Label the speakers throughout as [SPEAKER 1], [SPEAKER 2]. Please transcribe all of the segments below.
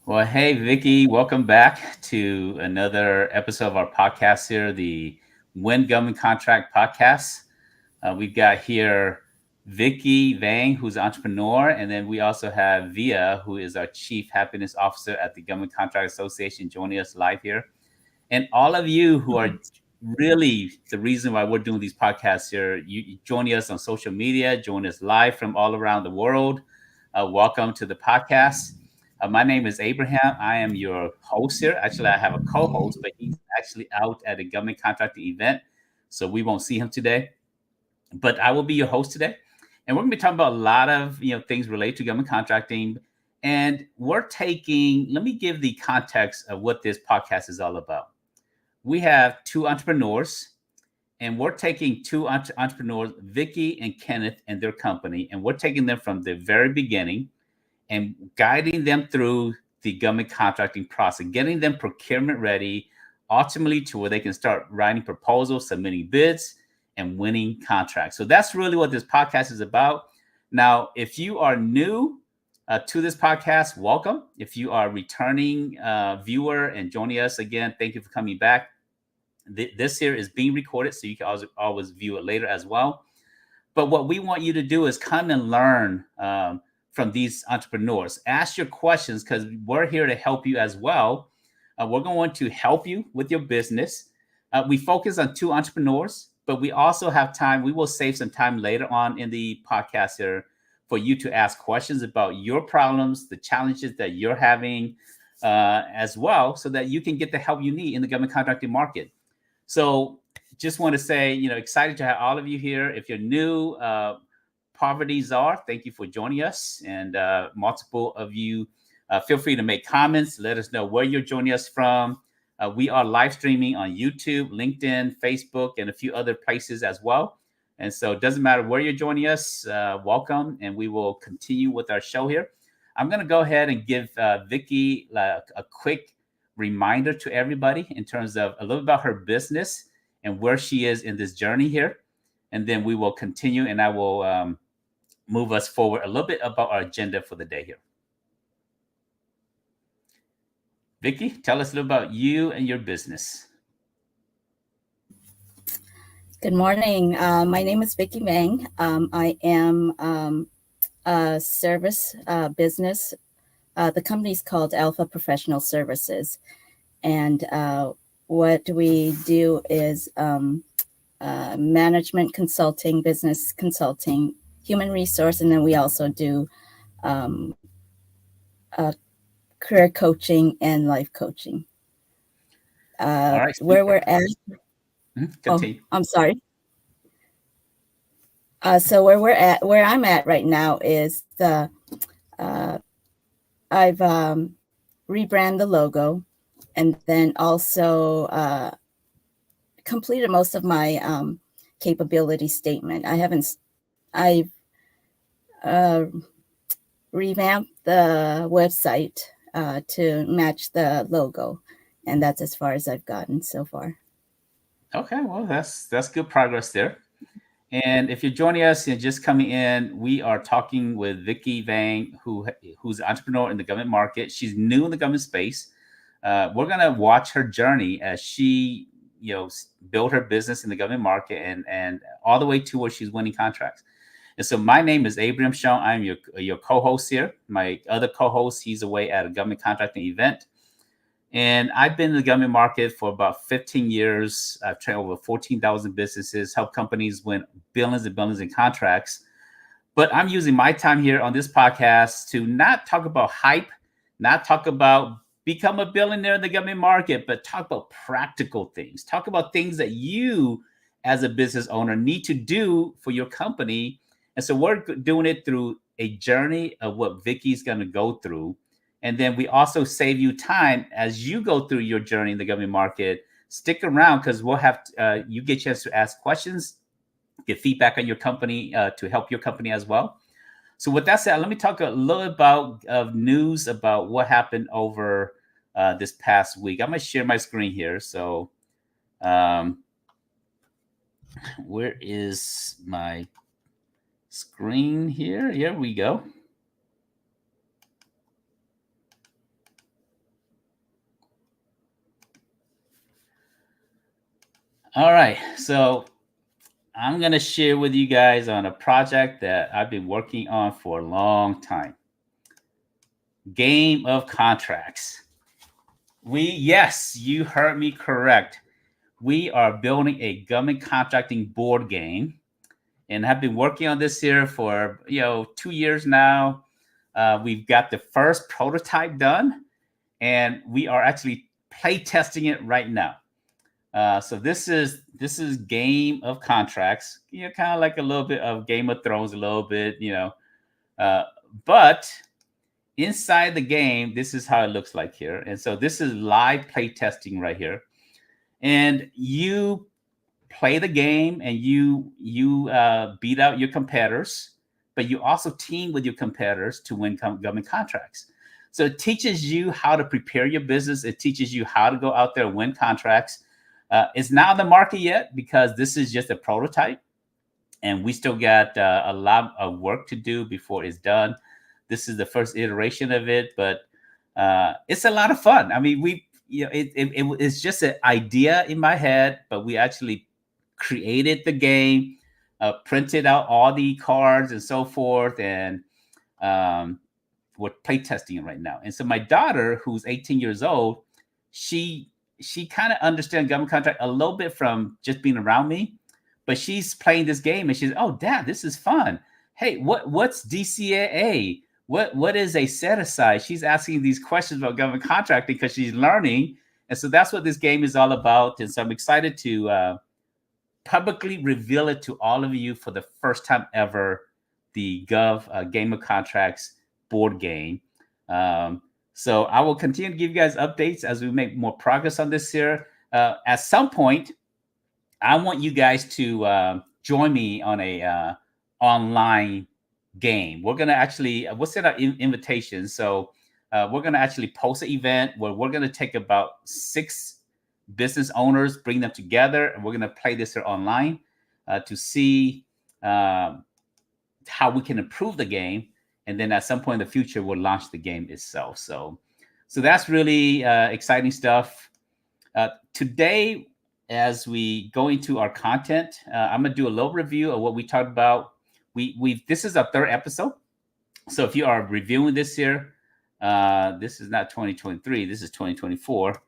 [SPEAKER 1] Well, hey, Vicky, welcome back to another episode of our podcast here, the Win Government Contract Podcast. We've got here Vicky Vang, who's an entrepreneur, and then we also have Via, who is our Chief Happiness Officer at the Government Contract Association, joining us live here. And all of you who are really the reason why we're doing these podcasts here, you joining us on social media, join us live from all around the world. Welcome to the podcast. My name is Abraham. I am your host here. Actually, I have a co-host, but he's actually out at a government contracting event, so we won't see him today. But I will be your host today, and we're going to be talking about a lot of things related to government contracting. And we're taking. Let me give the context of what this podcast is all about. We have two entrepreneurs, and we're taking two entrepreneurs, Vicky and Kenneth, and their company, and we're taking them from the very beginning and guiding them through the government contracting process, getting them procurement ready, ultimately to where they can start writing proposals, submitting bids, and winning contracts. So that's really what this podcast is about. Now, if you are new to this podcast, welcome. If you are a returning viewer and joining us again, thank you for coming back. This here is being recorded, so you can always view it later as well. But what we want you to do is come and learn from these entrepreneurs. Ask your questions because we're here to help you as well. We're going to help you with your business. We focus on two entrepreneurs, but we also have time. We will save some time later on in the podcast here for you to ask questions about your problems, the challenges that you're having as well, so that you can get the help you need in the government contracting market. So just want to say, excited to have all of you here. If you're new, Poverty Czar, thank you for joining us. And multiple of you, feel free to make comments. Let us know where you're joining us from. We are live streaming on YouTube, LinkedIn, Facebook, and a few other places as well. And so it doesn't matter where you're joining us, welcome. And we will continue with our show here. I'm going to go ahead and give Vicky a quick reminder to everybody in terms of a little about her business and where she is in this journey here. And then we will continue, and I will move us forward a little bit about our agenda for the day here. Vicky, tell us a little about you and your business.
[SPEAKER 2] Good morning. My name is Vicky Vang. I am a service business. The company is called Alpha Professional Services. And what we do is management consulting, business consulting, human resource, and then we also do career coaching and life coaching.
[SPEAKER 1] All right.
[SPEAKER 2] Where we're at.
[SPEAKER 1] Continue.
[SPEAKER 2] I'm sorry. So where I'm at right now is I've rebranded the logo, and then also completed most of my capability statement. I've revamped the website to match the logo, and that's as far as I've gotten so far.
[SPEAKER 1] Okay, well, that's good progress there. And if you're joining us and just coming in, we are talking with Vicky Vang, who's an entrepreneur in the government market. She's new in the government space. We're gonna watch her journey as she, built her business in the government market and all the way to where she's winning contracts. And so my name is Abraham Sean. I'm your co-host here. My other co-host, he's away at a government contracting event. And I've been in the government market for about 15 years. I've trained over 14,000 businesses, helped companies win billions and billions in contracts. But I'm using my time here on this podcast to not talk about hype, not talk about become a billionaire in the government market, but talk about practical things. Talk about things that you, as a business owner, need to do for your company. And so we're doing it through a journey of what Vicky's going to go through. And then we also save you time as you go through your journey in the government market. Stick around because we'll have you get a chance to ask questions, get feedback on your company to help your company as well. So with that said, let me talk a little about news about what happened over this past week. I'm going to share my screen here. So where is my screen here? Here we go. All right. So I'm going to share with you guys on a project that I've been working on for a long time. Game of contracts. Yes, you heard me correct. We are building a government contracting board game and have been working on this here for 2 years now. We've got the first prototype done, and we are actually play testing it right now. So this is Game of Contracts. Kind of like a little bit of Game of Thrones, a little bit, uh, but inside the game, this is how it looks like here. And so this is live play testing right here, and you play the game and you beat out your competitors, but you also team with your competitors to win government contracts. So it teaches you how to prepare your business. It teaches you how to go out there and win contracts. It's not on the market yet because this is just a prototype, and we still got a lot of work to do before it's done. This is the first iteration of it, but it's a lot of fun. I mean, it's just an idea in my head, but we actually created the game, printed out all the cards and so forth, and um, we're playtesting it right now. And so my daughter, who's 18 years old, she she kind of understands government contract a little bit from just being around me, but she's playing this game and she's, oh, Dad, this is fun. Hey, what's DCAA? What is a set aside? She's asking these questions about government contracting because she's learning, and so that's what this game is all about. And so I'm excited to publicly reveal it to all of you for the first time ever, the Gov Game of Contracts board game. Um, so I will continue to give you guys updates as we make more progress on this here. At some point, I want you guys to join me on a online game. We're gonna actually we'll send out invitations. So we're gonna actually post an event where we're gonna take about 6 business owners, bring them together, and we're going to play this here online to see how we can improve the game. And then at some point in the future, we'll launch the game itself. So that's really exciting stuff. Today, as we go into our content, I'm going to do a little review of what we talked about. This is our 3rd episode. So if you are reviewing this here, this is not 2023. This is 2024.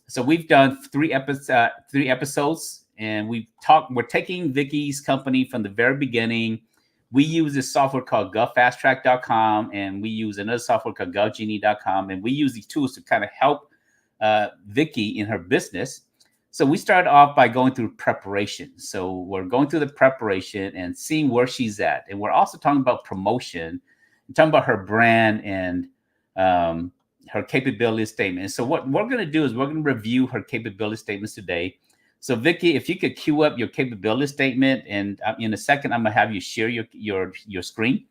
[SPEAKER 1] So we've done 3 episodes, and we're taking Vicky's company from the very beginning. We use this software called GovFastTrack.com, and we use another software called GovGenie.com, and we use these tools to kind of help Vicky in her business. So we started off by going through preparation. So we're going through the preparation and seeing where she's at, and we're also talking about promotion, talking about her brand and her capability statement. And so what we're going to do is we're going to review her capability statements today. So Vicky, if you could queue up your capability statement, and in a second, I'm going to have you share your screen.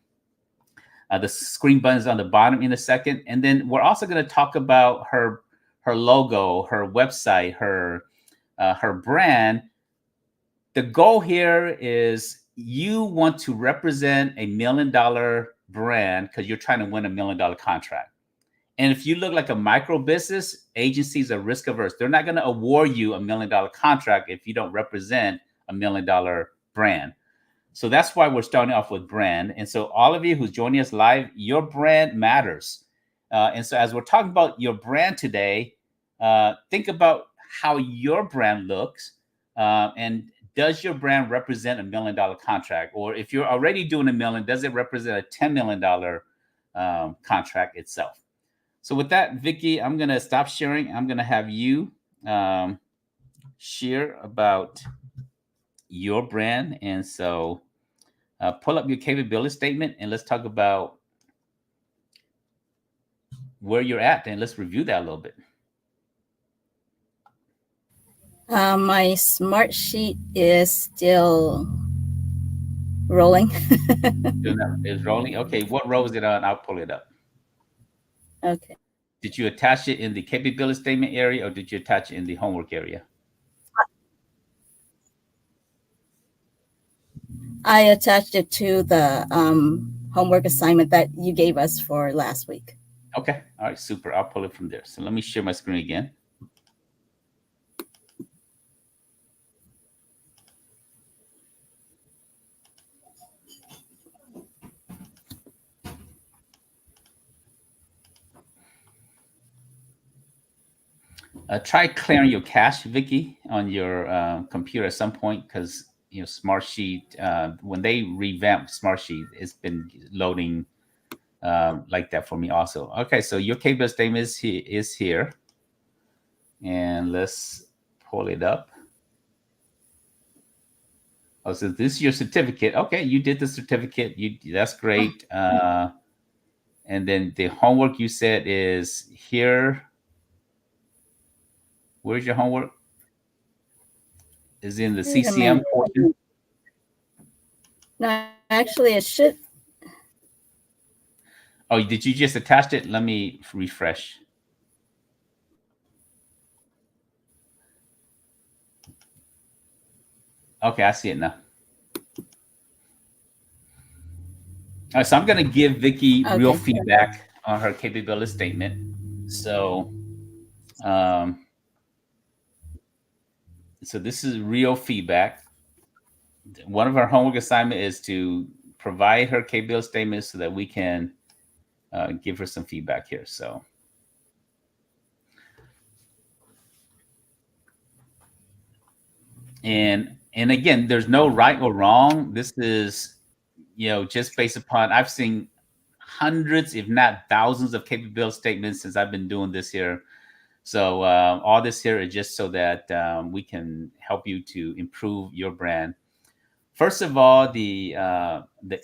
[SPEAKER 1] The screen button is on the bottom in a second. And then we're also going to talk about her logo, her website, her brand. The goal here is you want to represent $1 million brand because you're trying to win $1 million contract. And if you look like a micro business, agencies are risk averse. They're not going to award you $1 million contract if you don't represent $1 million brand. So that's why we're starting off with brand. And so all of you who's joining us live, your brand matters. And so as we're talking about your brand today, think about how your brand looks, and does your brand represent $1 million contract? Or if you're already doing $1 million, does it represent a $10 million contract itself? So with that, Vicky, I'm going to stop sharing. I'm going to have you share about your brand. And so pull up your capability statement and let's talk about where you're at, and let's review that a little bit.
[SPEAKER 2] My smart sheet is still rolling.
[SPEAKER 1] It's rolling. Okay, what row is it on? I'll pull it up.
[SPEAKER 2] Okay.
[SPEAKER 1] Did you attach it in the capability statement area, or did you attach it in the homework area?
[SPEAKER 2] I attached it to the homework assignment that you gave us for last week.
[SPEAKER 1] Okay. All right. Super. I'll pull it from there. So let me share my screen again. Try clearing your cache, Vicky, on your computer at some point, because Smartsheet, when they revamp Smartsheet, it's been loading like that for me also. Okay, so your KBIL statement is here, and let's pull it up. Oh, so this is your certificate. Okay, you did the certificate. That's great. And then the homework you said is here. Where's your homework? Is in the
[SPEAKER 2] Wait a minute.
[SPEAKER 1] CCM portion.
[SPEAKER 2] No, actually, it should.
[SPEAKER 1] Oh, did you just attach it? Let me refresh. Okay, I see it now. All right, so I'm going to give Vicky real
[SPEAKER 2] Okay.
[SPEAKER 1] feedback on her capability statement. So, um, so this is real feedback. One of our homework assignment is to provide her capability statement so that we can give her some feedback here. So, and again, there's no right or wrong. This is just based upon I've seen hundreds, if not thousands, of capability statements since I've been doing this here. So all this here is just so that we can help you to improve your brand. First of all, the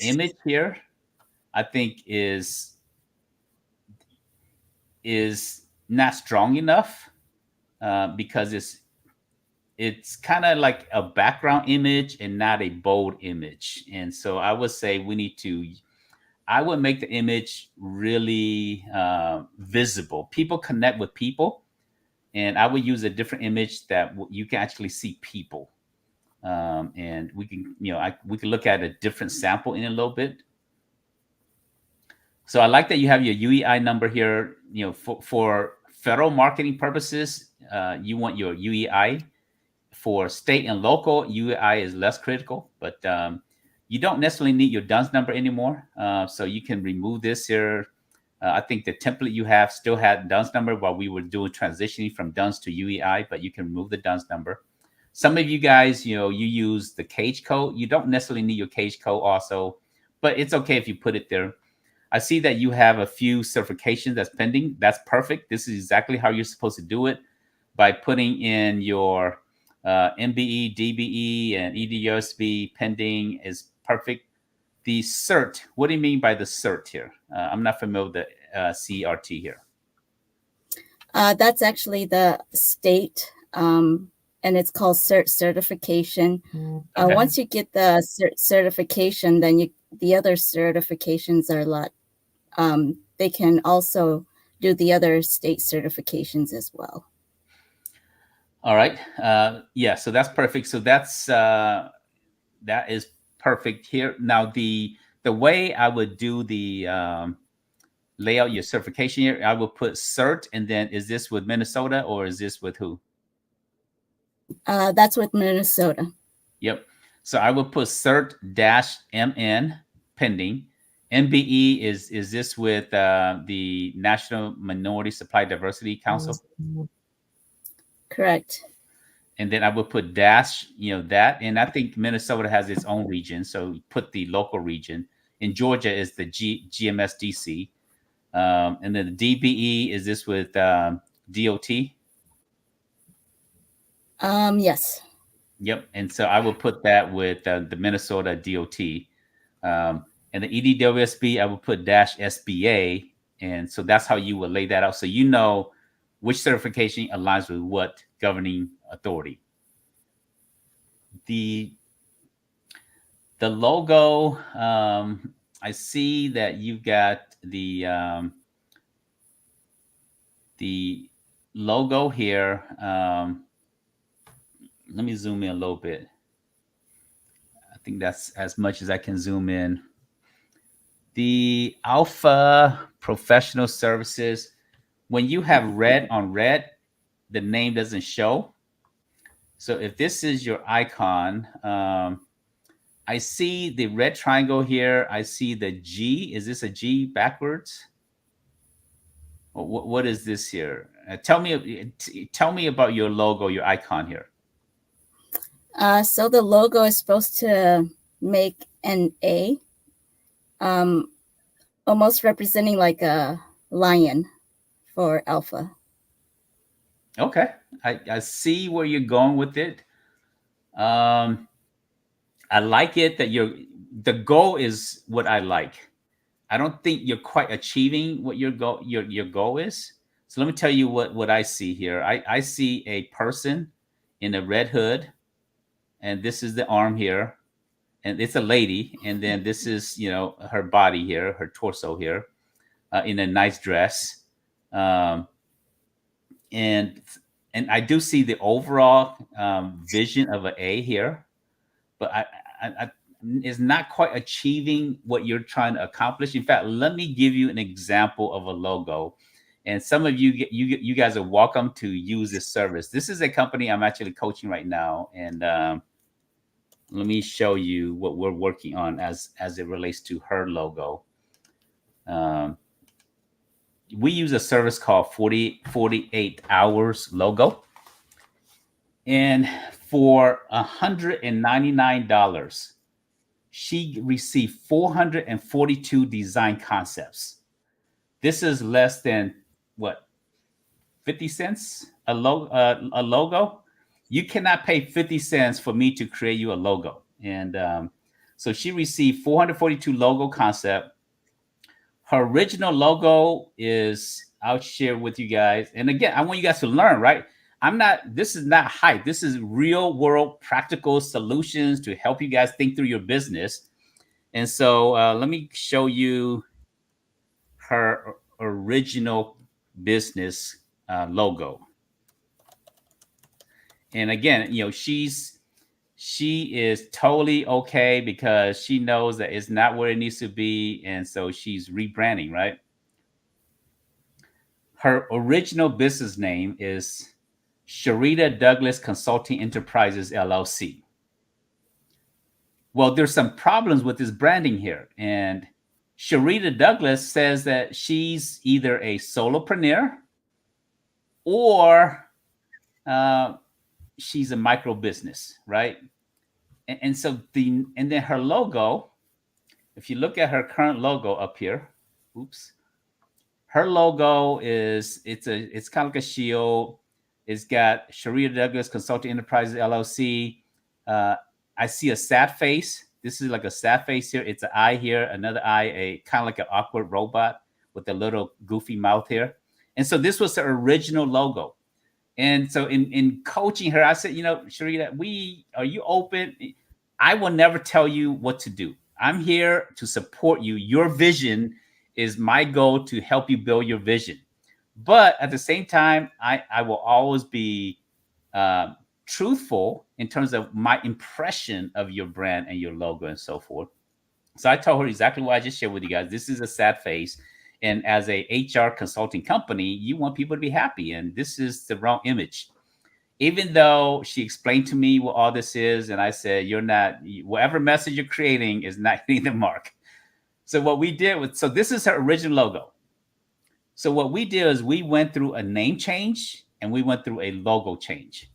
[SPEAKER 1] image here, I think is not strong enough because it's kind of like a background image and not a bold image. And so I would say I would make the image really visible. People connect with people, and I would use a different image that you can actually see people. And we can, we can look at a different sample in a little bit. So I like that you have your UEI number here. For federal marketing purposes, you want your UEI. For state and local, UEI is less critical, but you don't necessarily need your DUNS number anymore. So you can remove this here. I think the template you have still had DUNS number while we were doing transitioning from DUNS to UEI, but you can remove the DUNS number. Some of you guys, you use the cage code. You don't necessarily need your cage code also, but it's okay if you put it there. I see that you have a few certifications that's pending. That's perfect. This is exactly how you're supposed to do it, by putting in your MBE, DBE, and EDUSB pending is perfect. The cert, what do you mean by the cert here? I'm not familiar with the CRT here.
[SPEAKER 2] That's actually the state, and it's called cert certification. Okay. Once you get the certification, then the other certifications are a lot. They can also do the other state certifications as well.
[SPEAKER 1] All right. Yeah, so that's perfect. So that is perfect here. Now the way I would do the lay out your certification here, I will put cert, and then is this with Minnesota or is this with who?
[SPEAKER 2] That's with Minnesota.
[SPEAKER 1] Yep. So I will put cert-MN pending. MBE is this with the National Minority Supply Diversity Council?
[SPEAKER 2] Correct.
[SPEAKER 1] And then I would put dash, that. And I think Minnesota has its own region, so put the local region. In Georgia is the GMSDC. And then the DBE, is this with DOT?
[SPEAKER 2] Yes.
[SPEAKER 1] Yep. And so I will put that with the Minnesota DOT. And the EDWSB, I will put dash SBA. And so that's how you would lay that out. So you know which certification aligns with what governing authority. The logo, I see that you've got the logo here. Let me zoom in a little bit. I think that's as much as I can zoom in. The Alpha Professional Services, when you have red on red, the name doesn't show. So if this is your icon, I see the red triangle here. I see the G. Is this a G backwards? What is this here? Tell me about your logo, your icon here.
[SPEAKER 2] So the logo is supposed to make an A, um, almost representing like a lion for Alpha.
[SPEAKER 1] Okay, I see where you're going with it. Um, I like it that the goal is what I like. I don't think you're quite achieving what your goal is. So let me tell you what I see here. I see a person in a red hood, and this is the arm here, and it's a lady, and then this is her body here, her torso here, in a nice dress, um, and and I do see the overall vision of an A here, but I is not quite achieving what you're trying to accomplish. In fact, let me give you an example of a logo, and some of you guys are welcome to use this service. This is a company I'm actually coaching right now, and let me show you what we're working on as it relates to her logo. Um, we use a service called 48 hours logo, and for $199 she received 442 design concepts. This is less than what, 50 cents a logo. You cannot pay 50 cents for me to create you a logo. And so she received 442 logo concept. Her original logo is, I'll share with you guys. And again, I want you guys to learn, right? This is not hype. This is real world practical solutions to help you guys think through your business. And so let me show you her original business logo. And again, she is totally okay because she knows that it's not where it needs to be, and so she's rebranding, right? Her original business name is Sharita Douglas Consulting Enterprises LLC. Well, there's some problems with this branding here, and Sharita Douglas says that she's either a solopreneur or uh, she's a micro business, right? And so and then her logo, if you look at her current logo up here, oops, her logo it's kind of like a shield. It's got Sharita Douglas Consulting Enterprises LLC. Uh, I see a sad face. This is like a sad face here. It's an eye here, another eye, a kind of like an awkward robot with a little goofy mouth here. And so this was the original logo. And so in coaching her, I said, Sharita, are you open? I will never tell you what to do. I'm here to support you. Your vision is my goal to help you build your vision. But at the same time, I will always be truthful in terms of my impression of your brand and your logo and so forth. So I told her exactly what I just shared with you guys. This is a sad face. And as a HR consulting company, you want people to be happy. And this is the wrong image. Even though she explained to me what all this is, and I said, whatever message you're creating is not hitting the mark. So what we did so this is her original logo. So what we did is we went through a name change and we went through a logo change.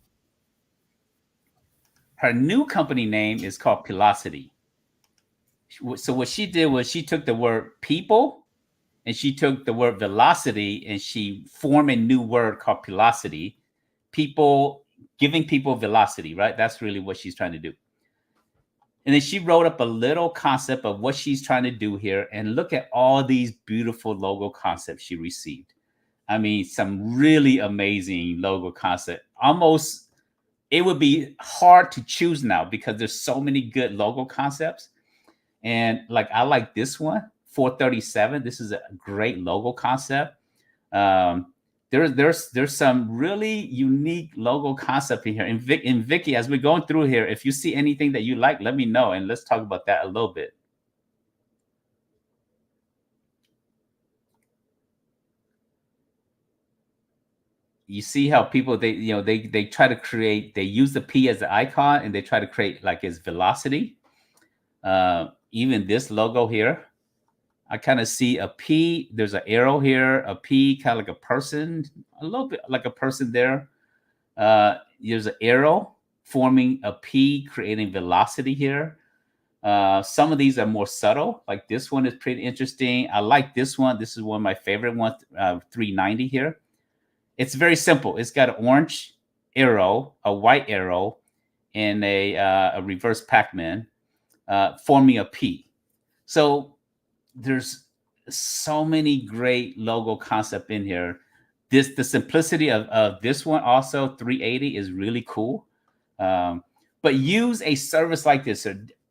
[SPEAKER 1] Her new company name is called Pilosity. So what she did was she took the word people and she took the word velocity and she formed a new word called Pilosity. People, giving people velocity, right? That's really what she's trying to do. And then she wrote up a little concept of what she's trying to do here. And look at all these beautiful logo concepts she received. I mean, some really amazing logo concept. Almost, it would be hard to choose now because there's so many good logo concepts. And like, I like this one, 437. This is a great logo concept. There's some really unique logo concept in here. And Vicky, as we're going through here, if you see anything that you like, let me know and let's talk about that a little bit. You see how people they try to create, they use the P as the icon and they try to create like its velocity. Even this logo here, I kind of see a P. There's an arrow here, a P, kind of like a person, a little bit like a person there. There's an arrow forming a P, creating velocity here. Some of these are more subtle. Like this one is pretty interesting. I like this one. This is one of my favorite ones, 390 here. It's very simple. It's got an orange arrow, a white arrow, and a reverse Pac-Man forming a P. So there's so many great logo concept in here. The simplicity of this one also 380 is really cool. But use a service like this.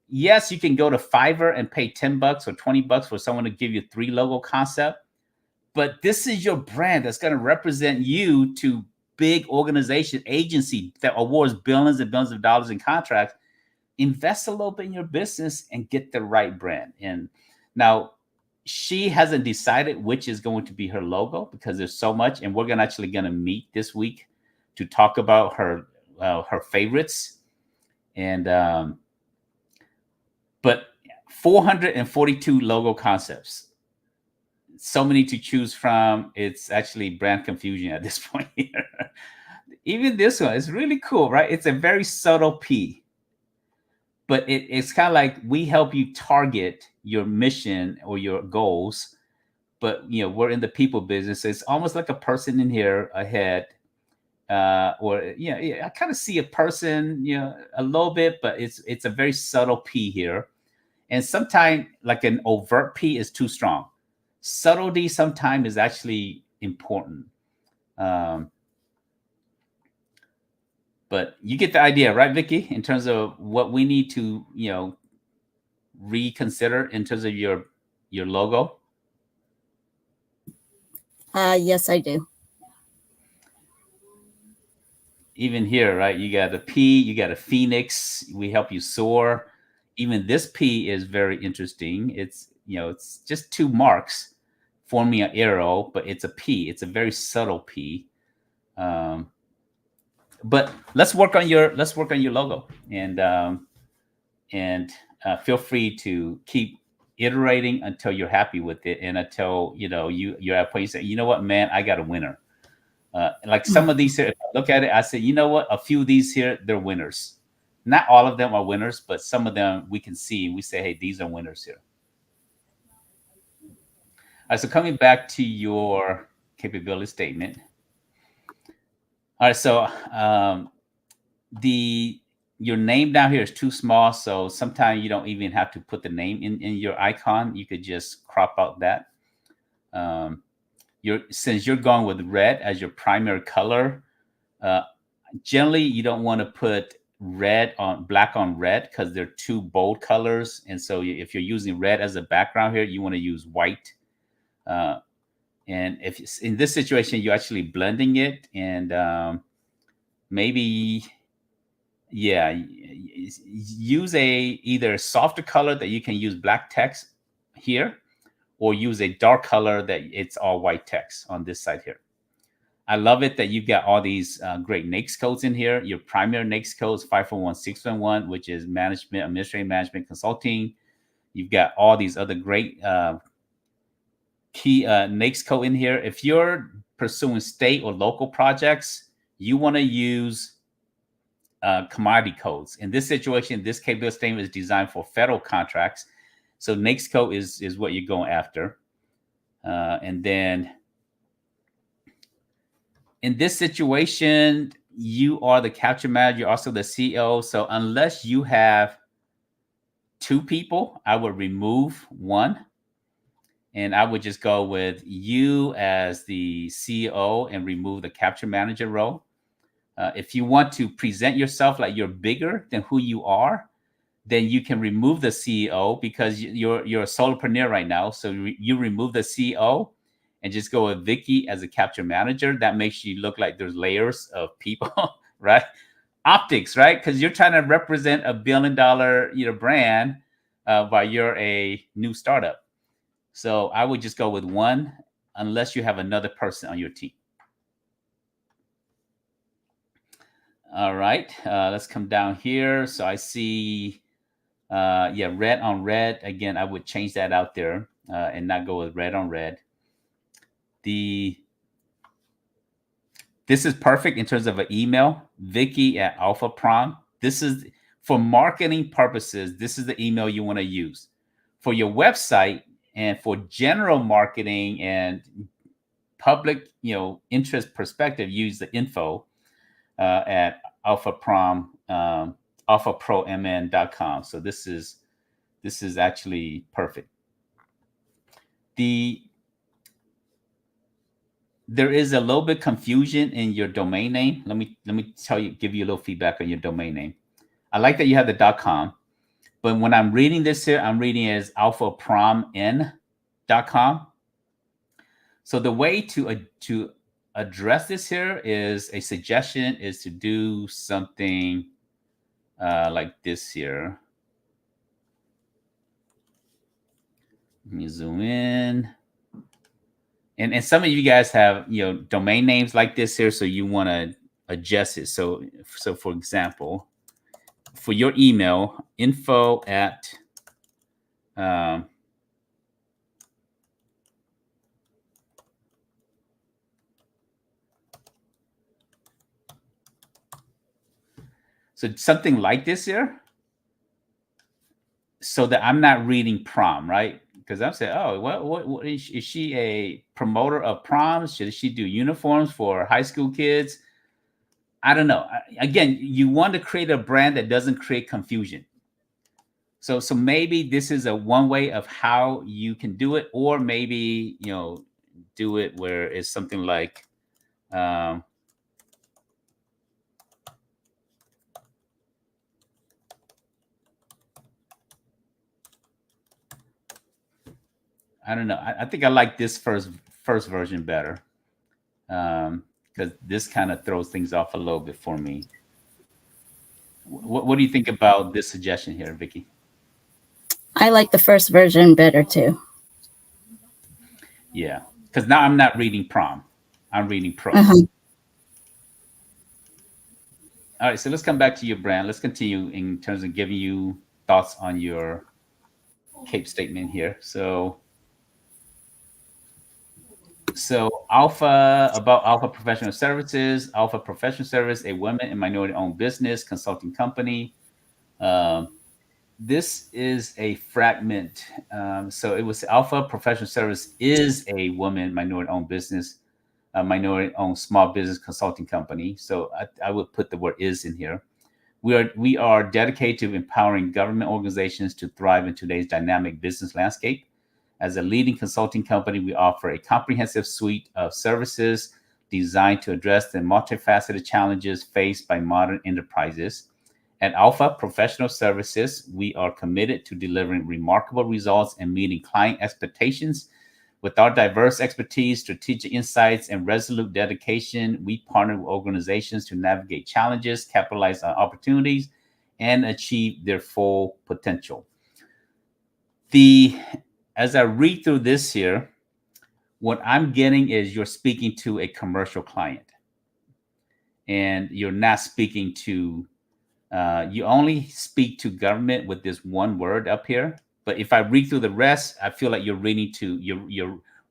[SPEAKER 1] Yes, you can go to Fiverr and pay $10 or $20 for someone to give you 3 logo concept. But this is your brand that's going to represent you to big organization, agency that awards billions and billions of dollars in contracts. Invest a little bit in your business and get the right brand. And now she hasn't decided which is going to be her logo because there's so much, and we're going to meet this week to talk about her favorites. And but 442 logo concepts, so many to choose from. It's actually brand confusion at this point here. Even this one is really cool, right? It's a very subtle P, but it's kind of like we help you target your mission or your goals. But we're in the people business, so it's almost like a person in here ahead, or I kind of see a person, a little bit, but it's a very subtle P here. And sometimes like an overt P is too strong. Subtlety sometimes is actually important. But you get the idea, right, Vicky, in terms of what we need to, reconsider in terms of your logo?
[SPEAKER 2] Yes, I do.
[SPEAKER 1] Even here, right? You got a P, you got a phoenix. We help you soar. Even this P is very interesting. It's just 2 marks forming an arrow, but it's a P. It's a very subtle P. But let's work on your logo, and feel free to keep iterating until you're happy with it, and until you're at a point you say, you know what, man, I got a winner. Like some of these here, if I look at it, I say, you know what, a few of these here, they're winners. Not all of them are winners, but some of them we can see. We say, hey, these are winners here. All right, so coming back to your capability statement. All right, so your name down here is too small, so sometimes you don't even have to put the name in your icon. You could just crop out that. Since you're going with red as your primary color, generally you don't want to put black on red because they're 2 bold colors. And so if you're using red as a background here, you want to use white. And if in this situation you're actually blending it, and maybe use either softer color that you can use black text here, or use a dark color that it's all white text on this side here. I love it that you've got all these great NAICS codes in here. Your primary NAICS code is 541611, which is administrative management consulting. You've got all these other great key NAICS code in here. If you're pursuing state or local projects, you want to use commodity codes. In this situation, this capability statement is designed for federal contracts. So NAICS code is what you're going after. And then in this situation, you are the capture manager, also the CEO. So unless you have 2 people, I would remove 1. And I would just go with you as the CEO and remove the capture manager role. If you want to present yourself like you're bigger than who you are, then you can remove the CEO because you're a solopreneur right now. So you remove the CEO and just go with Vicky as a capture manager. That makes you look like there's layers of people, right? Optics, right? Because you're trying to represent a $1 billion brand while you're a new startup. So I would just go with 1 unless you have another person on your team. All right, let's come down here. So I see, red on red. Again, I would change that out there. and not go with red on red. This is perfect in terms of an email, Vicky@AlphaProm. This is for marketing purposes. This is the email you want to use for your website and for general marketing and public, interest perspective. Use the info at alphapromn.com. So this is actually perfect. There is a little bit confusion in your domain name. Let me give you a little feedback on your domain name. I like that you have the .com, but when I'm reading this here, I'm reading it as alphapromn.com. So the way to address this here is a suggestion is to do something like this here. Let me zoom in. And some of you guys have, domain names like this here, so you want to adjust it. So for example, for your email, info at so something like this here, so that I'm not reading prom, right? Because I'm saying, oh, what is she a promoter of proms? Should she do uniforms for high school kids? I don't know. Again, you want to create a brand that doesn't create confusion. So maybe this is a one way of how you can do it, or maybe do it where it's something like I don't know. I think I like this first version better, because this kind of throws things off a little bit for me. What do you think about this suggestion here, Vicky?
[SPEAKER 2] I like the first version better too.
[SPEAKER 1] Yeah, because now I'm not reading prom. I'm reading pro.
[SPEAKER 2] Uh-huh.
[SPEAKER 1] All right, so let's come back to your brand. Let's continue in terms of giving you thoughts on your CAPE statement here. So about Alpha Professional Services. Alpha Professional Service, a women and minority-owned business consulting company. This is a fragment. So it was Alpha Professional Service is a woman minority-owned business, minority-owned small business consulting company. So I would put the word "is" in here. We are dedicated to empowering government organizations to thrive in today's dynamic business landscape. As a leading consulting company, we offer a comprehensive suite of services designed to address the multifaceted challenges faced by modern enterprises. At Alpha Professional Services, we are committed to delivering remarkable results and meeting client expectations. With our diverse expertise, strategic insights, and resolute dedication, we partner with organizations to navigate challenges, capitalize on opportunities, and achieve their full potential. As I read through this here, what I'm getting is you're speaking to a commercial client, and you're not speaking to, you only speak to government with this one word up here. But if I read through the rest, I feel like you're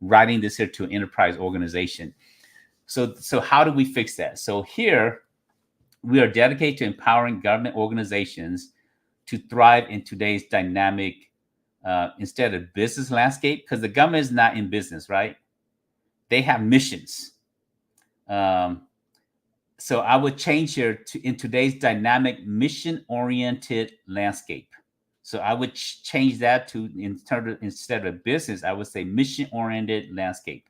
[SPEAKER 1] writing this here to an enterprise organization. So how do we fix that? So here, we are dedicated to empowering government organizations to thrive in today's dynamic, instead of business landscape, because the government is not in business, right? They have missions. So I would change here to in today's dynamic mission-oriented landscape. So I would change that to instead of business, I would say mission-oriented landscape.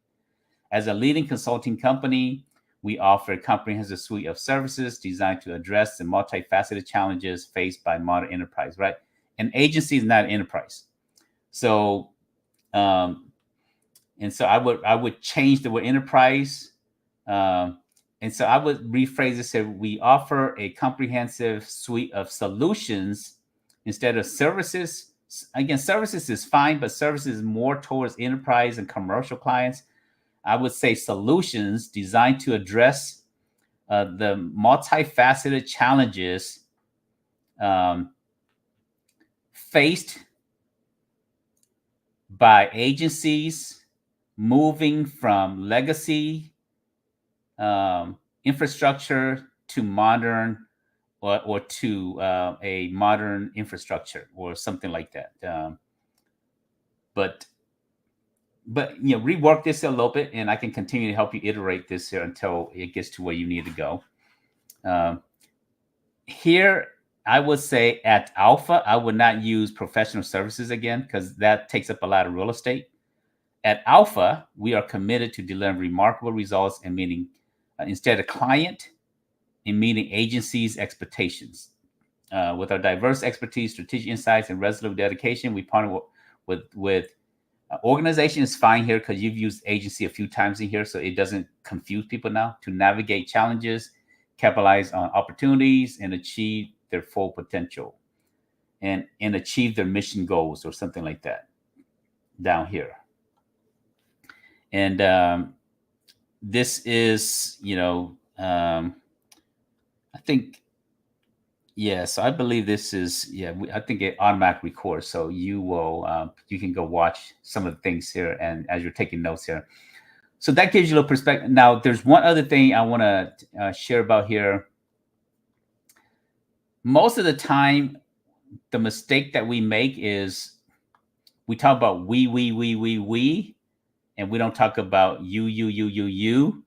[SPEAKER 1] As a leading consulting company, we offer a comprehensive suite of services designed to address the multifaceted challenges faced by modern enterprise, right? An agency is not an enterprise. So, and so I would change the word enterprise. And so I would rephrase this as we offer a comprehensive suite of solutions instead of services. Again, services is fine, but services is more towards enterprise and commercial clients. I would say solutions designed to address the multifaceted challenges faced by agencies moving from legacy infrastructure to modern or to a modern infrastructure or something like that. But rework this a little bit, and I can continue to help you iterate this here until it gets to where you need to go. Here, I would say at Alpha, I would not use professional services again because that takes up a lot of real estate. At Alpha, we are committed to delivering remarkable results and meeting instead of client in meeting agencies' expectations. With our diverse expertise, strategic insights, and resolute dedication, we partner with organization is fine here because you've used agency a few times in here, so it doesn't confuse people now to navigate challenges, capitalize on opportunities, and achieve their full potential, and achieve their mission goals or something like that down here. And this is, I think, yeah, so I believe this is, I think it automatic records. So you will, you can go watch some of the things here and as you're taking notes here. So that gives you a little perspective. Now, there's one other thing I want to share about here. Most of the time, the mistake that we make is we talk about we, and we don't talk about you.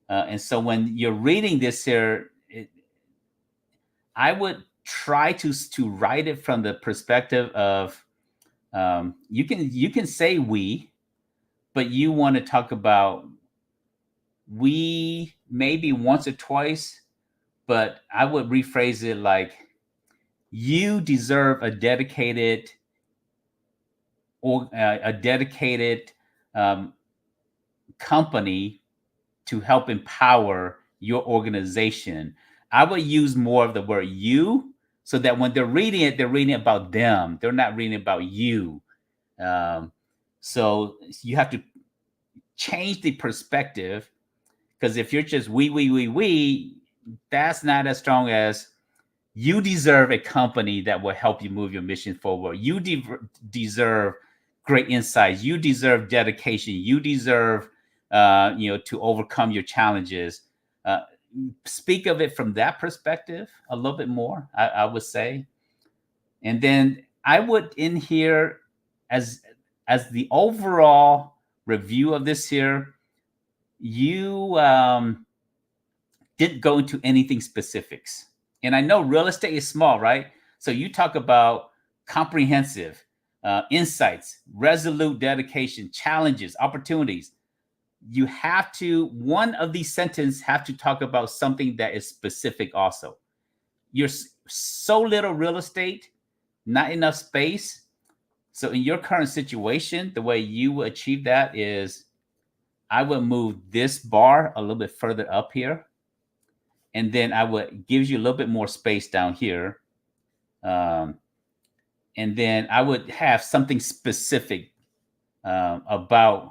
[SPEAKER 1] And so when you're reading this here, I would try to write it from the perspective of you can say we, but you want to talk about we maybe once or twice, but I would rephrase it like you deserve a dedicated or a dedicated company to help empower your organization. I would use more of the word you so that when they're reading about them. They're not reading about you. So you have to change the perspective, because if you're just we, that's not as strong as you deserve a company that will help you move your mission forward. You deserve great insights. You deserve dedication. You deserve, to overcome your challenges. Speak of it from that perspective a little bit more, I would say. And then I would in here as the overall review of this here, you didn't go into anything specifics. And I know real estate is small, right? So you talk about comprehensive insights, resolute dedication, challenges, opportunities. You have to, one of these sentences have to talk about something that is specific also. You're so little real estate, not enough space. So in your current situation, the way you will achieve that is I would move this bar a little bit further up here. And then I would give you a little bit more space down here. And then I would have something specific about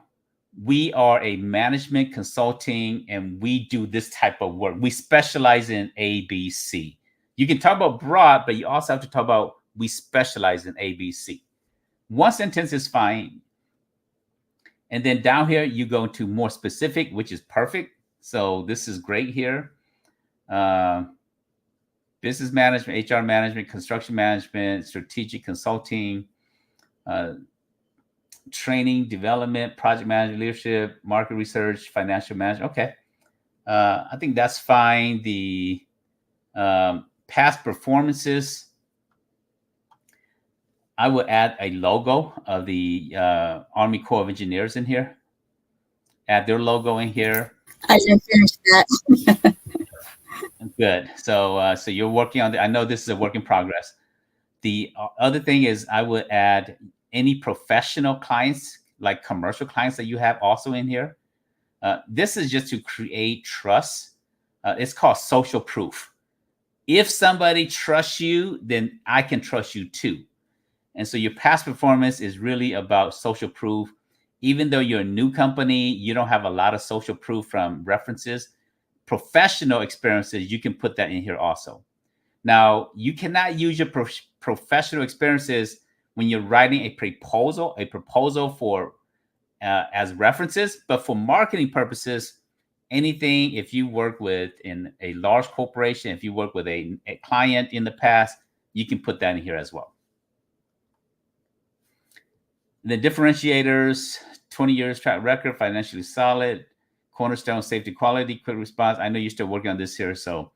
[SPEAKER 1] we are a management consulting and we do this type of work. We specialize in ABC. You can talk about broad, but you also have to talk about we specialize in ABC. One sentence is fine. And then down here, you go to more specific, which is perfect. So this is great here. Business management, HR management, construction management, strategic consulting, training, development, project management, leadership, market research, financial management. Okay. I think that's fine. The past performances, I would add a logo of the Army Corps of Engineers in here. Add their logo in here.
[SPEAKER 2] I didn't finish that.
[SPEAKER 1] Good. So you're working on I know this is a work in progress. The other thing is I would add any professional clients, like commercial clients that you have also in here. This is just to create trust. It's called social proof. If somebody trusts you, then I can trust you too. And so your past performance is really about social proof. Even though you're a new company, you don't have a lot of social proof from references. Professional experiences, you can put that in here also. Now, you cannot use your professional experiences when you're writing a proposal for as references, but for marketing purposes, anything, if you work with in a large corporation, if you work with a client in the past, you can put that in here as well. The differentiators, 20 years track record, financially solid, cornerstone, safety, quality, quick response. I know you're still working on this here, so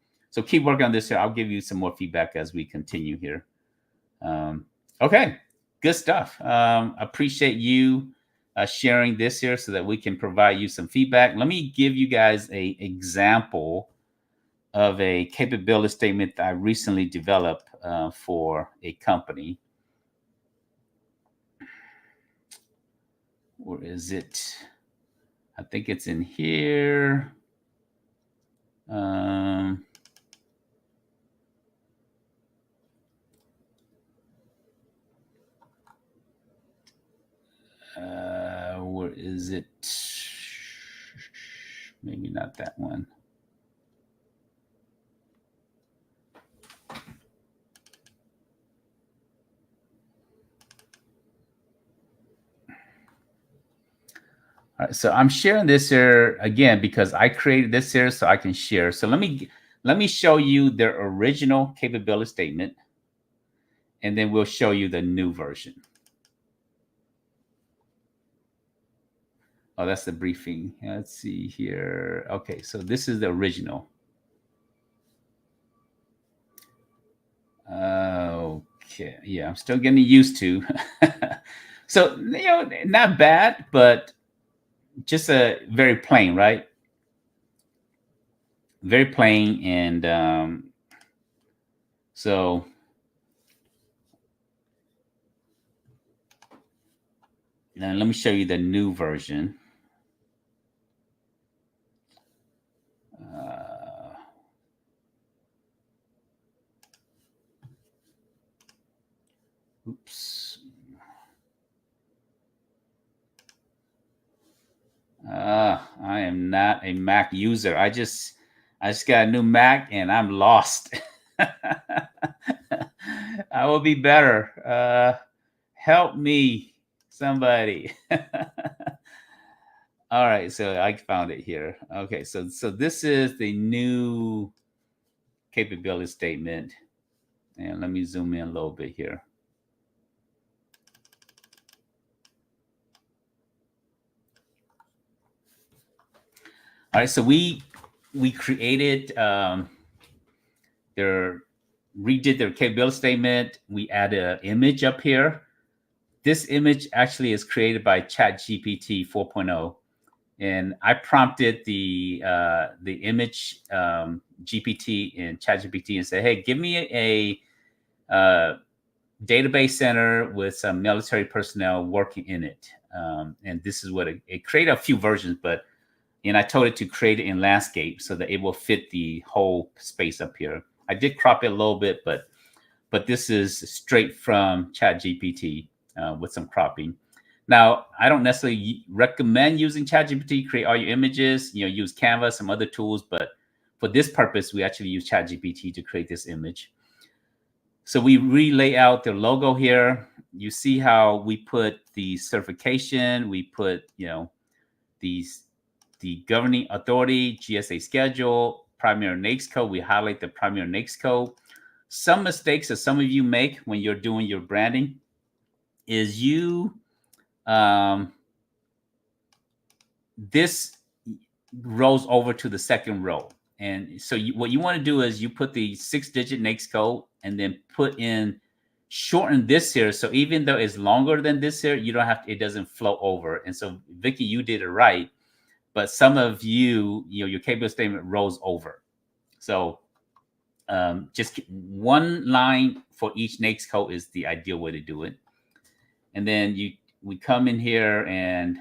[SPEAKER 1] keep working on this here. I'll give you some more feedback as we continue here. Okay, good stuff. Appreciate you sharing this here so that we can provide you some feedback. Let me give you guys an example of a capability statement that I recently developed for a company. Where is it? I think it's in here. Where is it? Maybe not that one. All right, so I'm sharing this here again because I created this here so I can share. So let me show you the original capability statement, and then we'll show you the new version. Oh, that's the briefing. Let's see here. Okay, so this is the original. Okay, yeah, I'm still getting used to. So, not bad, but just a very plain, right? Very plain. And so now let me show you the new version. Oops. I am not a Mac user. I just got a new Mac and I'm lost. I will be better. Help me, somebody. All right, so I found it here. Okay, so this is the new capability statement. And let me zoom in a little bit here. All right, so we created redid their capability statement. We added an image up here. This image actually is created by ChatGPT 4.0, and I prompted the image GPT in ChatGPT and said, "Hey, give me a database center with some military personnel working in it." And this is what it created a few versions, and I told it to create it in landscape so that it will fit the whole space up here. I did crop it a little bit, but this is straight from ChatGPT with some cropping. Now, I don't necessarily recommend using ChatGPT to create all your images. Use Canva, some other tools, but for this purpose, we actually use ChatGPT to create this image. So we relay out the logo here. You see how we put the certification, we put the governing authority, GSA schedule, primary NAICS code. We highlight the primary NAICS code. Some mistakes that some of you make when you're doing your branding is this rolls over to the second row. And so what you want to do is you put the 6-digit NAICS code and then shorten this here. So even though it's longer than this here, it doesn't flow over. And so Vicky, you did it right. But some of your capability statement rolls over. So just one line for each NAICS code is the ideal way to do it. And then we come in here and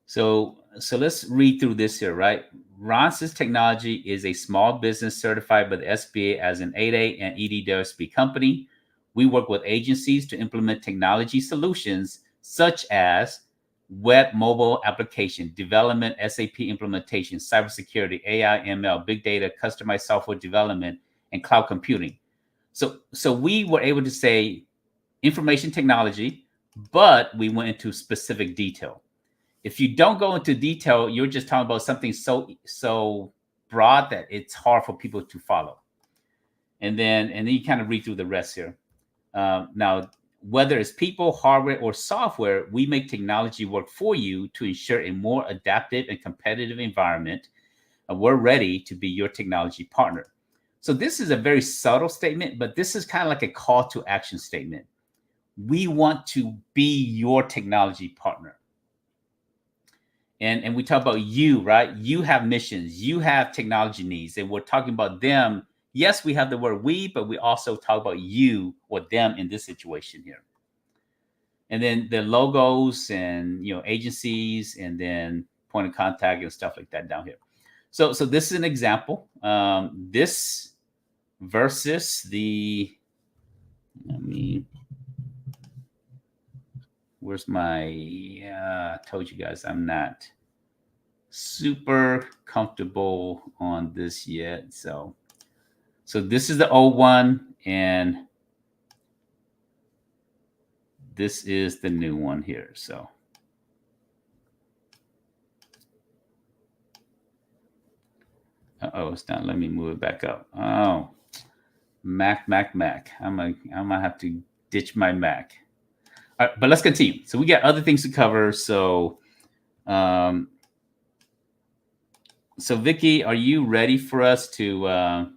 [SPEAKER 1] so let's read through this here, right? Ronsys Technology is a small business certified by the SBA as an 8A and EDWSB company. We work with agencies to implement technology solutions such as web mobile application development, SAP implementation, cybersecurity, AI, ML, big data, customized software development, and cloud computing. So we were able to say information technology, but we went into specific detail. If you don't go into detail, you're just talking about something so broad that it's hard for people to follow. And then you kind of read through the rest here. Now, whether it's people, hardware, or software, we make technology work for you to ensure a more adaptive and competitive environment. We're ready to be your technology partner. So this is a very subtle statement, but this is kind of like a call to action statement. We want to be your technology partner. And we talk about you, right? You have missions, you have technology needs, and we're talking about them. Yes, we have the word we, but we also talk about you or them in this situation here. And then the logos and agencies, and then point of contact and stuff like that down here. So this is an example. This versus the, let me, where's my, I told you guys I'm not super comfortable on this yet. So this is the old one, and this is the new one here. So it's not. Let me move it back up. Oh, Mac. I'm gonna have to ditch my Mac. All right, but let's continue. So we got other things to cover. So Vicky, are you ready for us to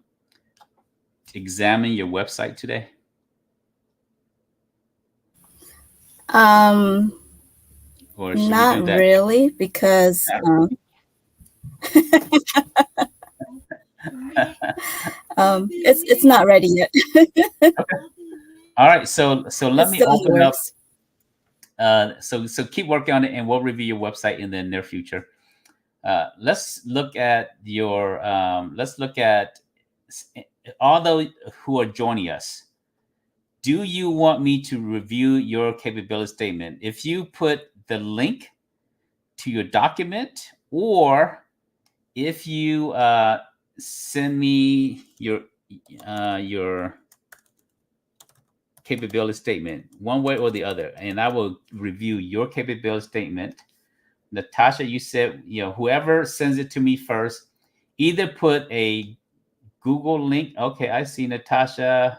[SPEAKER 1] examine your website today? Or should
[SPEAKER 2] Not
[SPEAKER 1] we do that?
[SPEAKER 2] really, because it's not ready yet.
[SPEAKER 1] Okay. All right. So let me open up. So keep working on it, and we'll review your website in the near future. Let's look at your. Let's look at all those who are joining us. Do you want me to review your capability statement? If you put the link to your document, or if you send me your capability statement, one way or the other, and I will review your capability statement. Natasha, you said, whoever sends it to me first, either put a Google link. Okay, I see Natasha.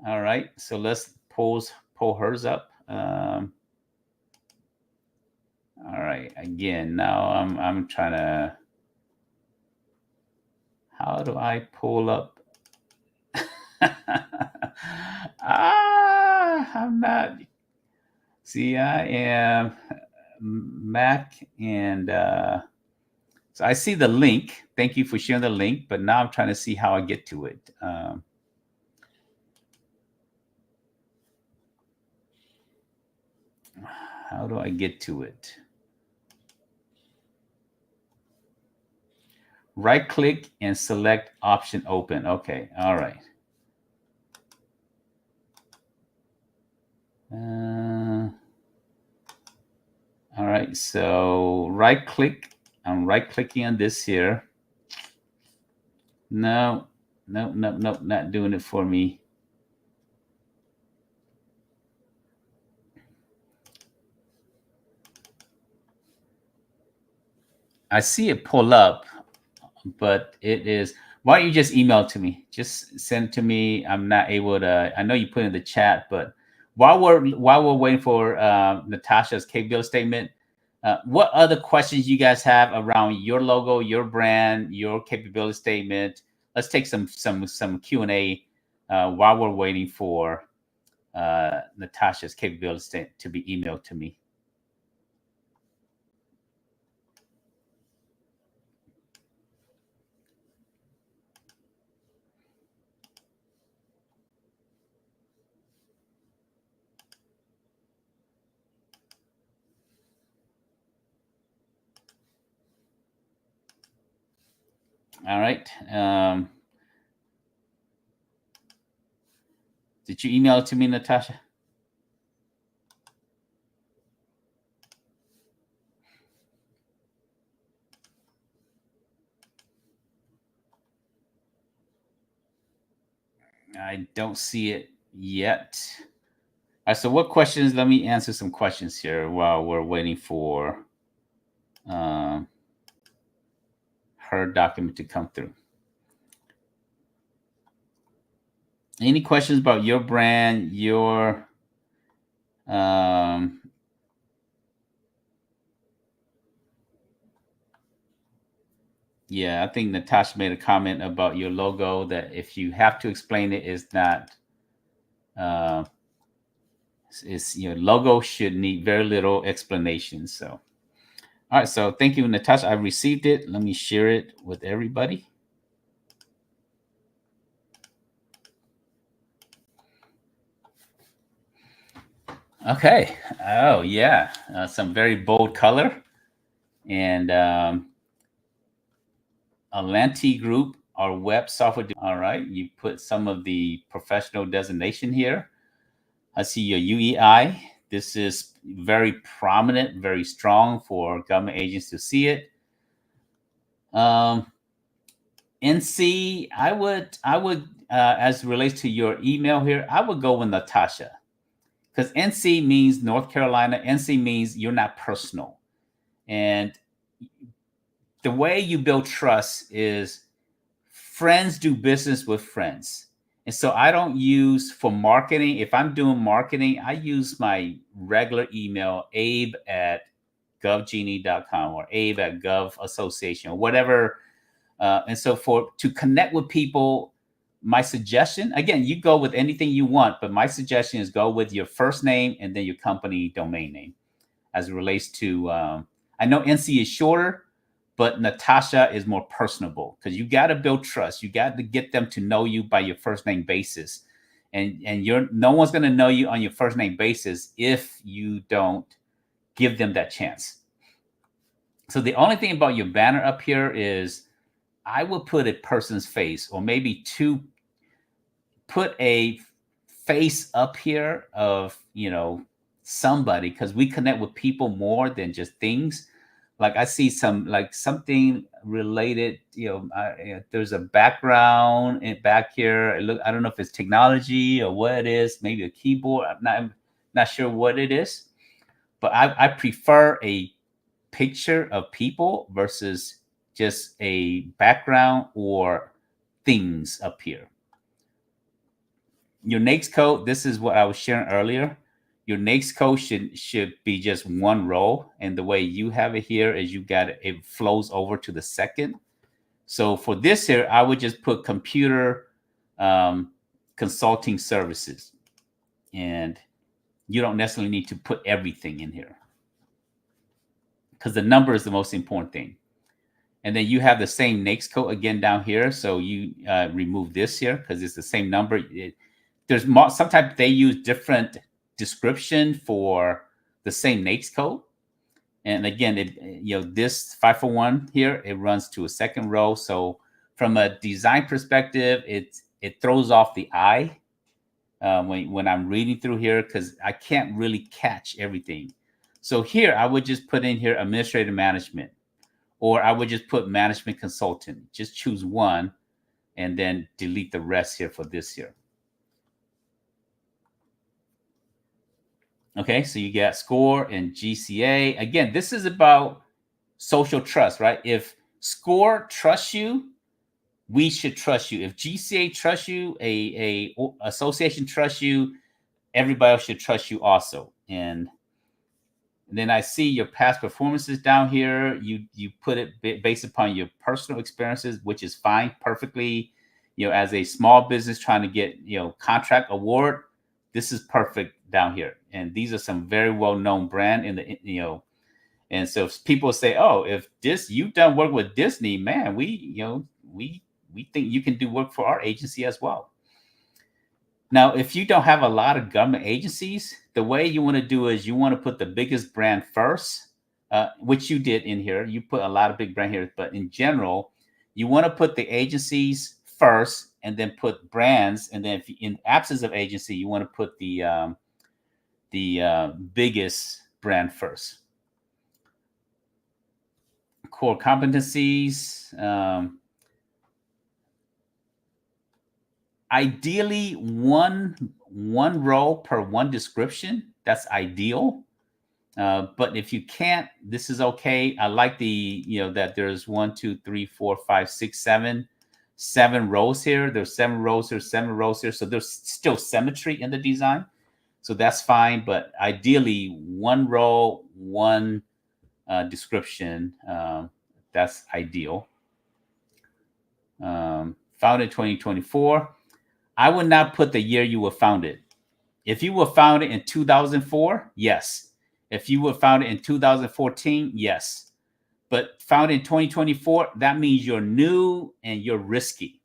[SPEAKER 1] All right, so let's pull hers up. All right, again, now I'm trying to. How do I pull up? I'm not. See, I am Mac, and so I see the link. Thank you for sharing the link, but now I'm trying to see how I get to it. How do I get to it? Right click and select option open. Okay, all right. All right, so right click. I'm right clicking on this here. No, not doing it for me. I see it pull up, but it is. Why don't you just email it to me? Just send it to me. I'm not able to. I know you put it in the chat, but while we're waiting for Natasha's capability statement, what other questions you guys have around your logo, your brand, your capability statement? Let's take some Q&A while we're waiting for Natasha's capability statement to be emailed to me. All right. Did you email it to me, Natasha? I don't see it yet. All right, so what questions? Let me answer some questions here while we're waiting for um, her document to come through. Any questions about your brand, your um, yeah, I think Natasha made a comment about your logo that if you have to explain it, is not uh, is your logo should need very little explanation. So, all right, so thank you, Natasha. I received it. Let me share it with everybody. Okay. Oh yeah, some very bold color and Alanti Group, our web software. All right, you put some of the professional designation here. I see your UEI. This is very prominent, very strong for government agents to see it. NC, I would, as it relates to your email here, I would go with Natasha because NC means North Carolina. NC means you're not personal, and the way you build trust is friends do business with friends. And so I don't use for marketing. If I'm doing marketing, I use my regular email, abe@govgenie.com or abe@GovAssociation or whatever. And so for to connect with people, my suggestion, again, you go with anything you want, but my suggestion is go with your first name and then your company domain name as it relates to, I know NC is shorter, but Natasha is more personable because you got to build trust. You got to get them to know you by your first name basis. And you're no one's going to know you on your first name basis if you don't give them that chance. So the only thing about your banner up here is I will put a person's face or maybe put a face up here of, somebody because we connect with people more than just things. Like I see some like something related, there's a background in back here. I don't know if it's technology or what it is, maybe a keyboard. I'm not sure what it is, but I prefer a picture of people versus just a background or things up here. Your NAICS code, this is what I was sharing earlier. Your NAICS code should be just one row. And the way you have it here is it flows over to the second. So for this here, I would just put computer consulting services. And you don't necessarily need to put everything in here because the number is the most important thing. And then you have the same NAICS code again down here. So you remove this here because it's the same number. There's sometimes they use different description for the same NAICS code. And again, this 541 here, it runs to a second row. So from a design perspective, it throws off the eye when I'm reading through here because I can't really catch everything. So here, I would just put in here administrative management, or I would just put management consultant. Just choose one and then delete the rest here for this here. Okay, so you got SCORE and GCA. Again, this is about social trust, right? If SCORE trusts you, we should trust you. If GCA trusts you, a association trusts you, everybody else should trust you also. And then I see your past performances down here. You put it based upon your personal experiences, which is fine, perfectly. As a small business trying to get contract award, this is perfect down here. And these are some very well known brand in the And so if people say, "Oh, if you've done work with Disney, man, we think you can do work for our agency as well." Now, if you don't have a lot of government agencies, the way you want to do is you want to put the biggest brand first, which you did in here. You put a lot of big brand here, but in general, you want to put the agencies first and then put brands. And then in absence of agency, you want to put the biggest brand first. Core competencies. Ideally, one row per one description. That's ideal. But if you can't, this is okay. I like that there's 1, 2, 3, 4, 5, 6, 7 rows here. There's 7 rows here, 7 rows here. So there's still symmetry in the design. So that's fine. But ideally, one row, one description. That's ideal. Founded 2024. I would not put the year you were founded. If you were founded in 2004, yes. If you were founded in 2014, yes. But founded in 2024, that means you're new and you're risky.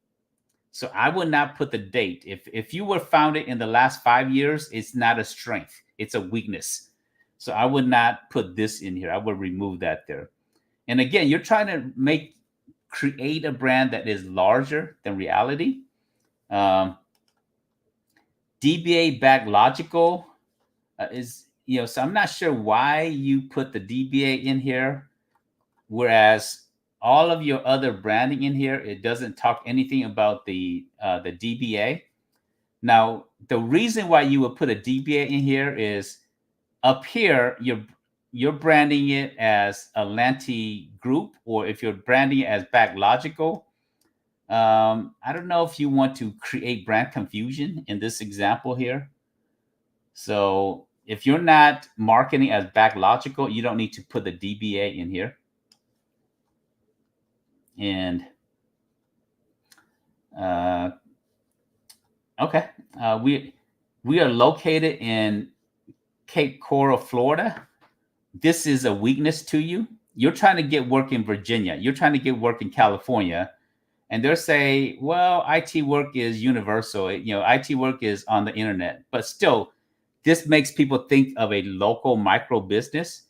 [SPEAKER 1] So I would not put the date. If you were founded in the last 5 years, it's not a strength. It's a weakness. So I would not put this in here. I would remove that there. And again, you're trying to create a brand that is larger than reality. DBA back logical is, so I'm not sure why you put the DBA in here, whereas all of your other branding in here, it doesn't talk anything about the DBA. Now, the reason why you would put a DBA in here is up here, you're branding it as Atlanti Group, or if you're branding it as back logical. I don't know if you want to create brand confusion in this example here. So if you're not marketing as backlogical, you don't need to put the DBA in here. And okay, we are located in Cape Coral, Florida. This is a weakness to you. You're trying to get work in Virginia. You're trying to get work in California. And they'll say, well, IT work is universal. IT work is on the internet. But still, this makes people think of a local micro business.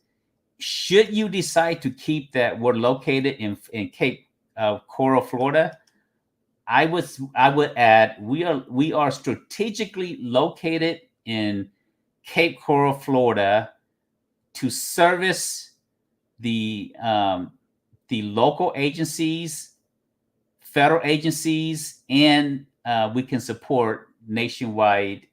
[SPEAKER 1] Should you decide to keep that we're located in Cape Coral, Florida, I would add we are strategically located in Cape Coral, Florida, to service the local agencies, federal agencies, and we can support nationwide.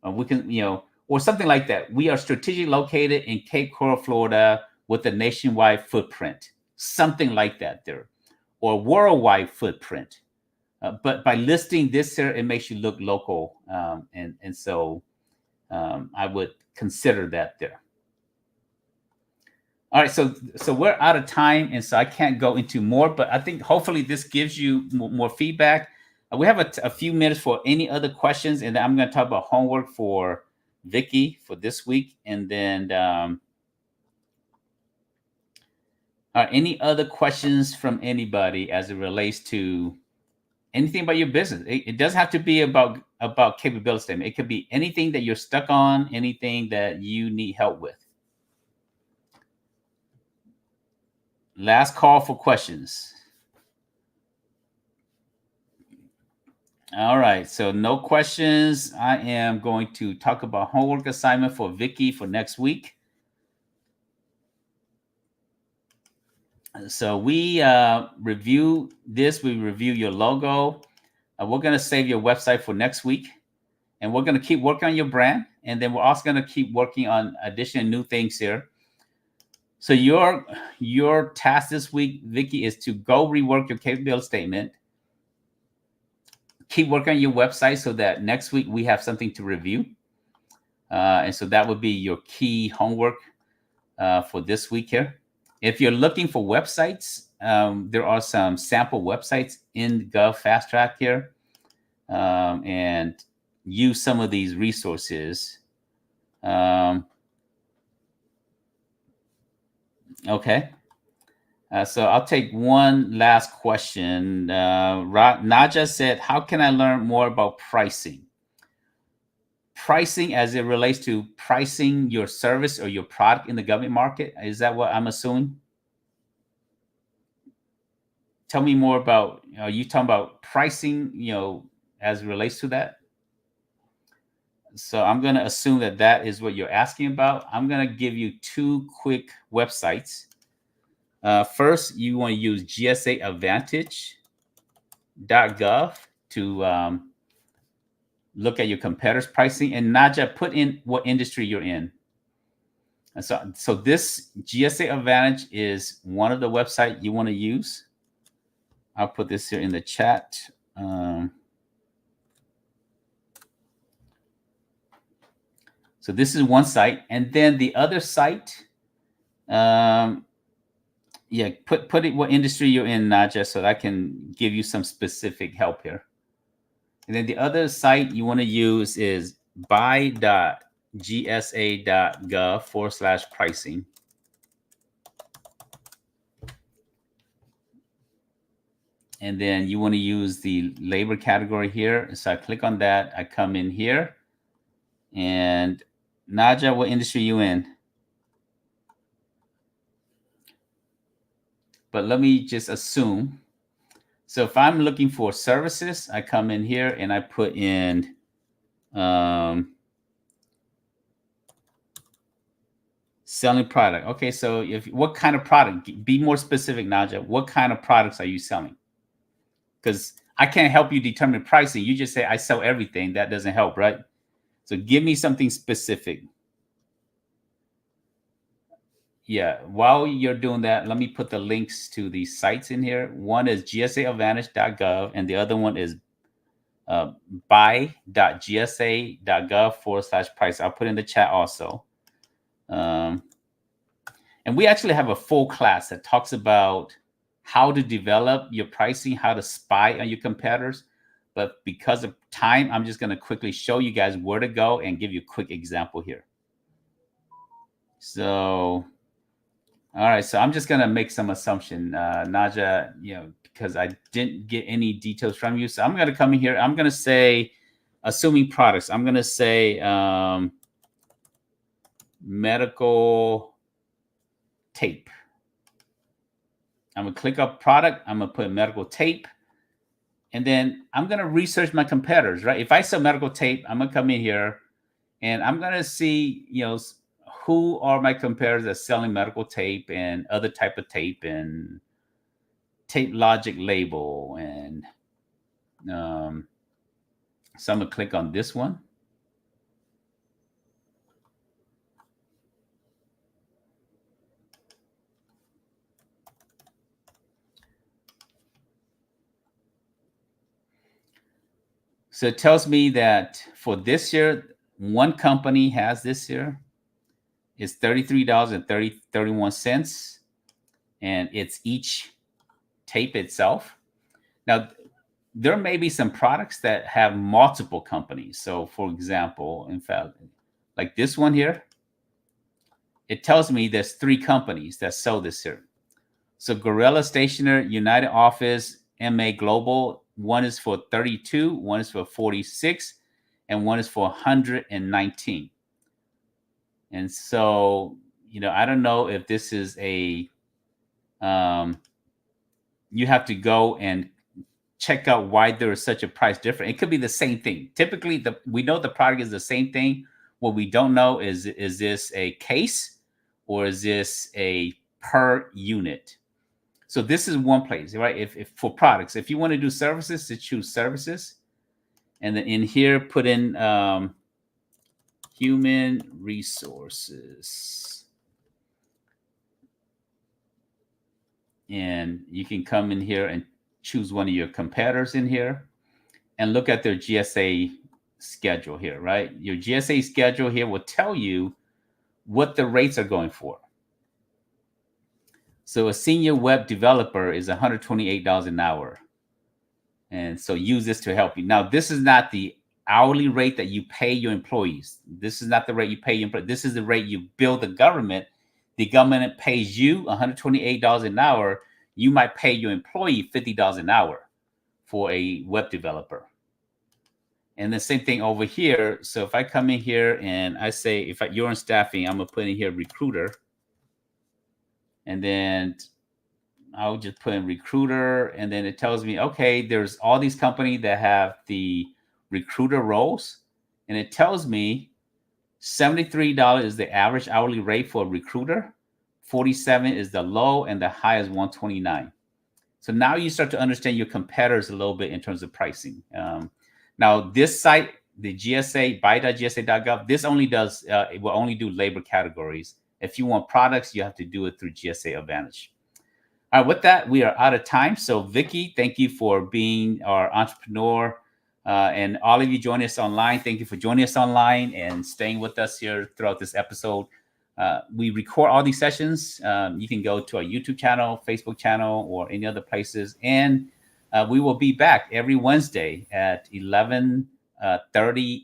[SPEAKER 1] We can, or something like that. We are strategically located in Cape Coral, Florida, with a nationwide footprint, something like that there, or worldwide footprint. But by listing this here, it makes you look local, and so I would consider that there. All right, so we're out of time, and so I can't go into more, but I think hopefully this gives you more feedback. We have a few minutes for any other questions, and then I'm going to talk about homework for Vicky for this week, and then any other questions from anybody as it relates to anything about your business. It doesn't have to be about capability statement. It could be anything that you're stuck on, anything that you need help with. Last call for questions. All right, so no questions. I am going to talk about homework assignment for Vicky for next week. So we review this. We review your logo. We're going to save your website for next week, and we're going to keep working on your brand, and then we're also going to keep working on additional new things here. So your task this week, Vicky, is to go rework your capability statement. Keep working on your website so that next week we have something to review. And so that would be your key homework for this week here. If you're looking for websites, there are some sample websites in Gov Fast Track here, and use some of these resources. Okay. So I'll take one last question. Naja said, how can I learn more about pricing? Pricing as it relates to pricing your service or your product in the government market? Is that what I'm assuming? Tell me more about, are you talking about pricing, as it relates to that? So I'm going to assume that is what you're asking about. I'm going to give you 2 quick websites. First, you want to use GSAadvantage.gov to look at your competitors' pricing. And Naja, put in what industry you're in. And so this GSA Advantage is one of the website you want to use. I'll put this here in the chat. So this is one site, and then the other site, yeah, put it what industry you're in, Naja, so that I can give you some specific help here. And then the other site you want to use is buy.gsa.gov/pricing. And then you want to use the labor category here. So I click on that. I come in here. And Naja, what industry you in? But let me just assume. So if I'm looking for services, I come in here and I put in selling product. Okay, so what kind of product? Be more specific, Naja. What kind of products are you selling? Because I can't help you determine pricing. You just say I sell everything. That doesn't help, right? So give me something specific. Yeah, while you're doing that, let me put the links to these sites in here. One is gsaadvantage.gov, and the other one is buy.gsa.gov/price. I'll put in the chat also. And we actually have a full class that talks about how to develop your pricing, how to spy on your competitors. But because of time, I'm just going to quickly show you guys where to go and give you a quick example here. So, all right. So I'm just going to make some assumption, Naja, because I didn't get any details from you. So I'm going to come in here. I'm going to say, assuming products, I'm going to say medical tape. I'm going to click up product. I'm going to put medical tape. And then I'm going to research my competitors, right? If I sell medical tape, I'm going to come in here and I'm going to see, who are my competitors that's selling medical tape and other type of tape and Tape Logic label. And so I'm going to click on this one. So it tells me that for this year, one company has this year is $33.31, and it's each tape itself. Now, there may be some products that have multiple companies. So, for example, in fact, like this one here, it tells me there's 3 companies that sell this here. So, Gorilla Stationer, United Office, MA Global, one is for 32, one is for 46, and one is for 119. And so, I don't know if this is a, you have to go and check out why there is such a price difference. It could be the same thing. Typically, we know the product is the same thing. What we don't know is this a case or is this a per unit? So this is one place, right? If for products, if you want to do services, to choose services, and then in here put in human resources, and you can come in here and choose one of your competitors in here and look at their GSA schedule here, right? Your GSA schedule here will tell you what the rates are going for. So a senior web developer is $128 an hour. And so use this to help you. Now, this is not the hourly rate that you pay your employees. This is not the rate you pay your employees. This is the rate you bill the government. The government pays you $128 an hour. You might pay your employee $50 an hour for a web developer. And the same thing over here. So if I come in here and I say, you're in staffing, I'm going to put in here recruiter. And then I'll just put in recruiter. And then it tells me, okay, there's all these companies that have the recruiter roles. And it tells me $73 is the average hourly rate for a recruiter. 47 is the low, and the high is 129. So now you start to understand your competitors a little bit in terms of pricing. Now this site, the GSA, buy.gsa.gov, this only does, it will only do labor categories. If you want products, you have to do it through GSA Advantage. All right, with that, we are out of time. So Vicky, thank you for being our entrepreneur. And all of you joining us online, thank you for joining us online and staying with us here throughout this episode. We record all these sessions. You can go to our YouTube channel, Facebook channel, or any other places. And we will be back every Wednesday at 11:30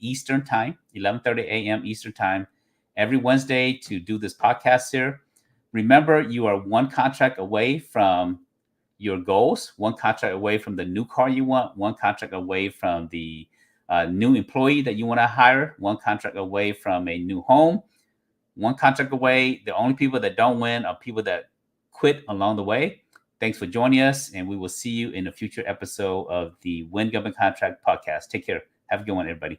[SPEAKER 1] Eastern time, 11:30 a.m. Eastern time, every Wednesday to do this podcast here. Remember, you are one contract away from your goals, one contract away from the new car you want, one contract away from the new employee that you want to hire, one contract away from a new home, one contract away. The only people that don't win are people that quit along the way. Thanks for joining us, and we will see you in a future episode of the Win Government Contract podcast. Take care. Have a good one, everybody.